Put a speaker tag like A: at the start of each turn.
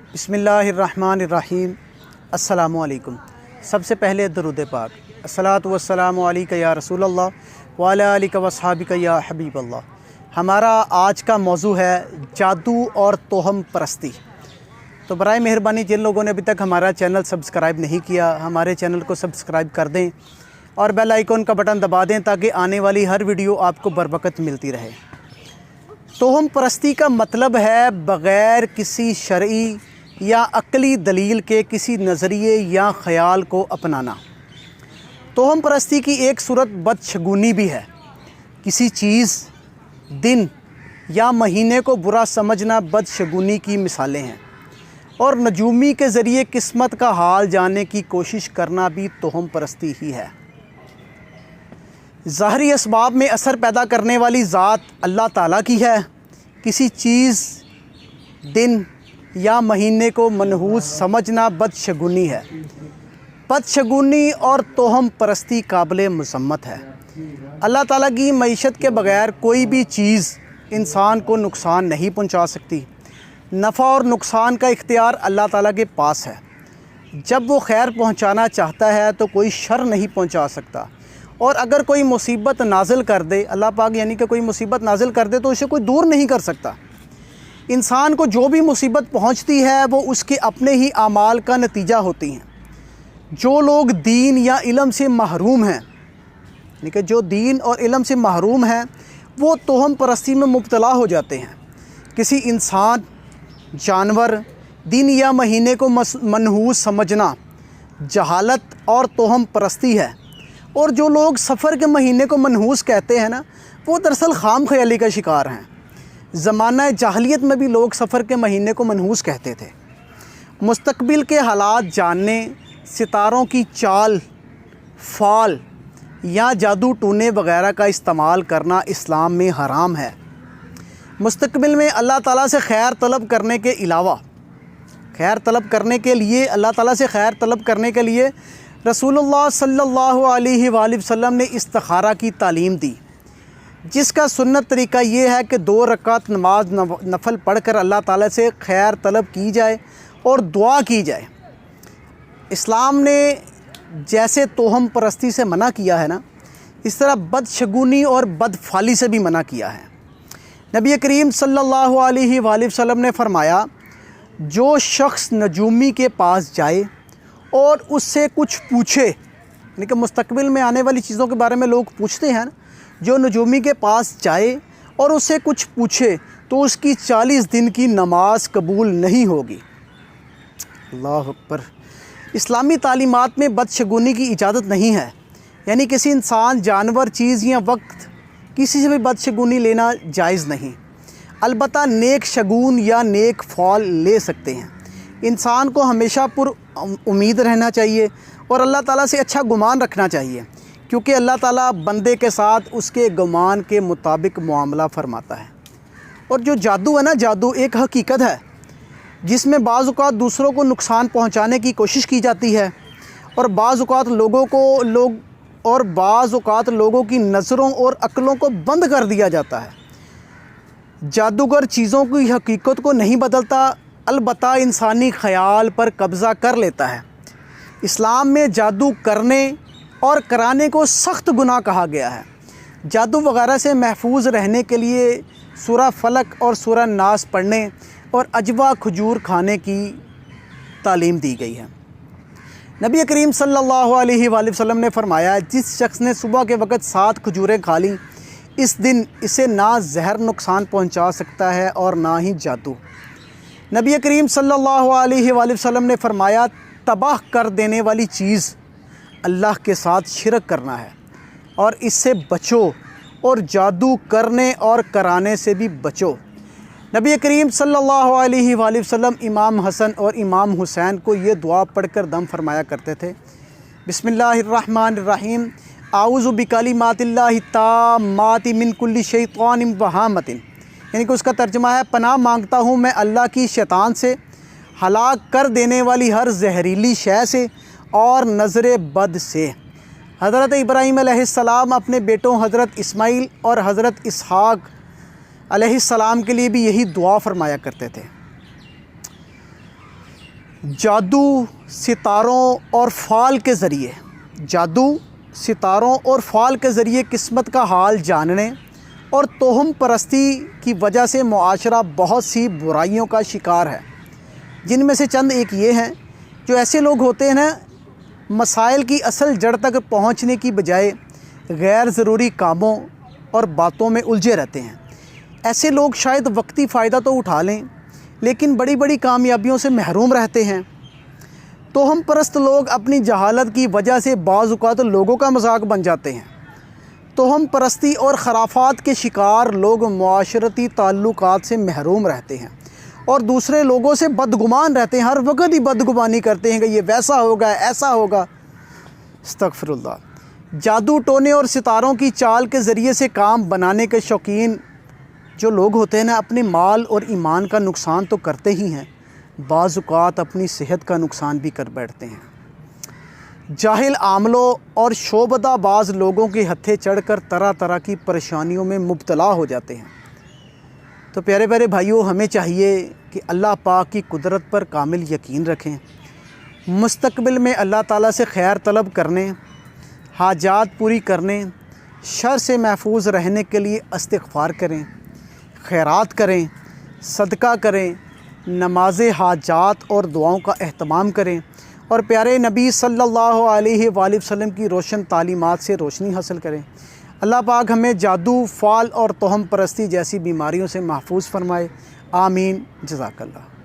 A: بسم اللہ الرحمن الرحیم۔ السلام علیکم۔ سب سے پہلے درود پاک، الصلاۃ والسلام علیک یا رسول اللہ وعلی آلک واصحابک یا حبیب اللہ۔ ہمارا آج کا موضوع ہے جادو اور توہم پرستی۔ تو برائے مہربانی جن لوگوں نے ابھی تک ہمارا چینل سبسکرائب نہیں کیا، ہمارے چینل کو سبسکرائب کر دیں اور بیل آئیکن کا بٹن دبا دیں تاکہ آنے والی ہر ویڈیو آپ کو بروقت ملتی رہے۔ توہم پرستی کا مطلب ہے بغیر کسی شرعی یا عقلی دلیل کے کسی نظریے یا خیال کو اپنانا۔ توہم پرستی کی ایک صورت بدشگونی بھی ہے۔ کسی چیز، دن یا مہینے کو برا سمجھنا بدشگونی کی مثالیں ہیں، اور نجومی کے ذریعے قسمت کا حال جاننے کی کوشش کرنا بھی توہم پرستی ہی ہے۔ ظاہری اسباب میں اثر پیدا کرنے والی ذات اللہ تعالیٰ کی ہے۔ کسی چیز، دن یا مہینے کو منحوس سمجھنا بدشگونی ہے۔ بدشگونی اور توہم پرستی قابل مذمت ہے۔ اللہ تعالیٰ کی معیشت کے بغیر کوئی بھی چیز انسان کو نقصان نہیں پہنچا سکتی۔ نفع اور نقصان کا اختیار اللہ تعالیٰ کے پاس ہے۔ جب وہ خیر پہنچانا چاہتا ہے تو کوئی شر نہیں پہنچا سکتا، اور اگر کوئی مصیبت نازل کر دے، اللہ پاک یعنی کہ کوئی مصیبت نازل کر دے تو اسے کوئی دور نہیں کر سکتا۔ انسان کو جو بھی مصیبت پہنچتی ہے وہ اس کے اپنے ہی اعمال کا نتیجہ ہوتی ہیں۔ جو لوگ دین یا علم سے محروم ہیں، یعنی کہ جو دین اور علم سے محروم ہیں، وہ توہم پرستی میں مبتلا ہو جاتے ہیں۔ کسی انسان، جانور، دن یا مہینے کو منحوس سمجھنا جہالت اور توہم پرستی ہے، اور جو لوگ سفر کے مہینے کو منحوس کہتے ہیں نا، وہ دراصل خام خیالی کا شکار ہیں۔ زمانہ جاہلیت میں بھی لوگ سفر کے مہینے کو منحوس کہتے تھے۔ مستقبل کے حالات جاننے، ستاروں کی چال، فال یا جادو ٹونے وغیرہ کا استعمال کرنا اسلام میں حرام ہے۔ مستقبل میں اللہ تعالیٰ سے خیر طلب کرنے کے علاوہ، اللہ تعالیٰ سے خیر طلب کرنے کے لیے رسول اللہ صلی اللہ علیہ وآلہ وسلم نے استخارہ کی تعلیم دی، جس کا سنت طریقہ یہ ہے کہ 2 رکعت نماز نفل پڑھ کر اللہ تعالیٰ سے خیر طلب کی جائے اور دعا کی جائے۔ اسلام نے جیسے توہم پرستی سے منع کیا ہے نا، اس طرح بدشگونی اور بدفعلی سے بھی منع کیا ہے۔ نبی کریم صلی اللہ علیہ وآلہ وسلم نے فرمایا، جو شخص نجومی کے پاس جائے اور اس سے کچھ پوچھے، یعنی کہ مستقبل میں آنے والی چیزوں کے بارے میں لوگ پوچھتے ہیں، جو نجومی کے پاس جائے اور اس سے کچھ پوچھے تو اس کی 40 دن کی نماز قبول نہیں ہوگی۔ اللہ اکبر۔ اسلامی تعلیمات میں بدشگونی کی اجازت نہیں ہے، یعنی کسی انسان، جانور، چیز یا وقت کسی سے بھی بدشگونی لینا جائز نہیں۔ البتہ نیک شگون یا نیک فعل لے سکتے ہیں۔ انسان کو ہمیشہ پر امید رہنا چاہیے اور اللہ تعالیٰ سے اچھا گمان رکھنا چاہیے، کیونکہ اللہ تعالیٰ بندے کے ساتھ اس کے گمان کے مطابق معاملہ فرماتا ہے۔ اور جو جادو ہے نا، جادو ایک حقیقت ہے جس میں بعض اوقات دوسروں کو نقصان پہنچانے کی کوشش کی جاتی ہے، اور بعض اوقات لوگوں کی نظروں اور عقلوں کو بند کر دیا جاتا ہے۔ جادوگر چیزوں کی حقیقت کو نہیں بدلتا، البتہ انسانی خیال پر قبضہ کر لیتا ہے۔ اسلام میں جادو کرنے اور کرانے کو سخت گناہ کہا گیا ہے۔ جادو وغیرہ سے محفوظ رہنے کے لیے سورہ فلق اور سورہ ناس پڑھنے اور اجوا کھجور کھانے کی تعلیم دی گئی ہے۔ نبی کریم صلی اللہ علیہ وآلہ وسلم نے فرمایا، جس شخص نے صبح کے وقت 7 کھجوریں کھا لیں، اس دن اسے نہ زہر نقصان پہنچا سکتا ہے اور نہ ہی جادو۔ نبی کریم صلی اللہ علیہ وآلہ وسلم نے فرمایا، تباہ کر دینے والی چیز اللہ کے ساتھ شرک کرنا ہے، اور اس سے بچو، اور جادو کرنے اور کرانے سے بھی بچو۔ نبی کریم صلی اللہ علیہ وآلہ وسلم امام حسن اور امام حسین کو یہ دعا پڑھ کر دم فرمایا کرتے تھے، بسم اللہ الرحمن الرحیم، اعوذ بکلمات اللہ التامات من کل شیطان وہامۃ، یعنی کہ اس کا ترجمہ ہے، پناہ مانگتا ہوں میں اللہ کی شیطان سے، ہلاک کر دینے والی ہر زہریلی شے سے اور نظر بد سے۔ حضرت ابراہیم علیہ السلام اپنے بیٹوں حضرت اسماعیل اور حضرت اسحاق علیہ السلام کے لیے بھی یہی دعا فرمایا کرتے تھے۔ جادو ستاروں اور فال کے ذریعے قسمت کا حال جاننے اور توہم پرستی کی وجہ سے معاشرہ بہت سی برائیوں کا شکار ہے، جن میں سے چند ایک یہ ہیں۔ جو ایسے لوگ ہوتے ہیں نا، مسائل کی اصل جڑ تک پہنچنے کی بجائے غیر ضروری کاموں اور باتوں میں الجھے رہتے ہیں۔ ایسے لوگ شاید وقتی فائدہ تو اٹھا لیں لیکن بڑی بڑی کامیابیوں سے محروم رہتے ہیں۔ توہم پرست لوگ اپنی جہالت کی وجہ سے بعض اوقات لوگوں کا مذاق بن جاتے ہیں۔ توہم پرستی اور خرافات کے شکار لوگ معاشرتی تعلقات سے محروم رہتے ہیں اور دوسرے لوگوں سے بدگمان رہتے ہیں، ہر وقت ہی بدگمانی کرتے ہیں کہ یہ ویسا ہوگا، ایسا ہوگا۔ استغفر اللہ۔ جادو ٹونے اور ستاروں کی چال کے ذریعے سے کام بنانے کے شوقین جو لوگ ہوتے ہیں نا، اپنے مال اور ایمان کا نقصان تو کرتے ہی ہیں، بعض اوقات اپنی صحت کا نقصان بھی کر بیٹھتے ہیں۔ جاہل عاملوں اور شعبدہ باز لوگوں کے ہتھے چڑھ کر طرح طرح کی پریشانیوں میں مبتلا ہو جاتے ہیں۔ تو پیارے پیارے بھائیوں، ہمیں چاہیے کہ اللہ پاک کی قدرت پر کامل یقین رکھیں، مستقبل میں اللہ تعالیٰ سے خیر طلب کرنے، حاجات پوری کرنے، شر سے محفوظ رہنے کے لیے استغفار کریں، خیرات کریں، صدقہ کریں، نماز حاجات اور دعاؤں کا اہتمام کریں اور پیارے نبی صلی اللہ علیہ وآلہ وسلم کی روشن تعلیمات سے روشنی حاصل کریں۔ اللہ پاک ہمیں جادو، فال اور توہم پرستی جیسی بیماریوں سے محفوظ فرمائے۔ آمین۔ جزاک اللہ۔